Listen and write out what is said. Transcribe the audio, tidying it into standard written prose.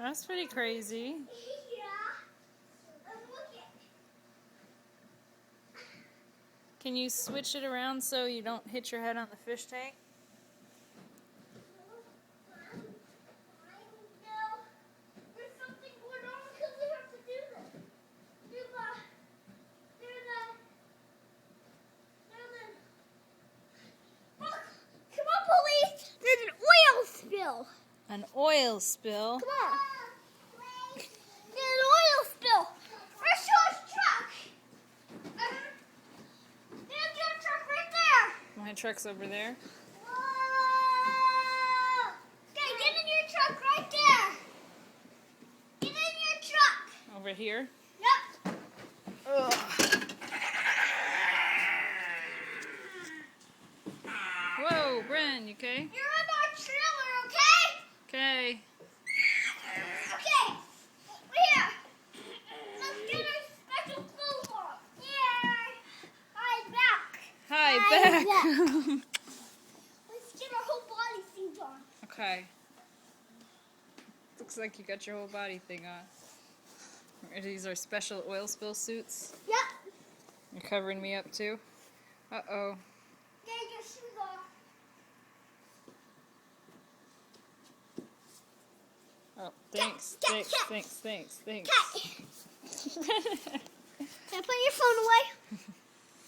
That's pretty crazy. Can you switch it around so you don't hit your head on the fish tank? An oil spill? Come on. There's an oil spill. Where's Sean's truck? There's your truck right there. My truck's over there. Whoa. Okay, get in your truck right there. Get in your truck. Over here? Yep. Ugh. Whoa, Bren, you okay? You're in our trailer, okay? Okay. Okay, we're here. Let's get our special clothes on. Yeah. Hi, back. Hi, Hi, back. Let's get our whole body suits on. Okay. Looks like you got your whole body thing on. Are these our special oil spill suits? Yep. You're covering me up too? Uh-oh. Get your shoes off. Oh, thanks. Cat, Thanks. cat. Thanks. Can I put your phone away?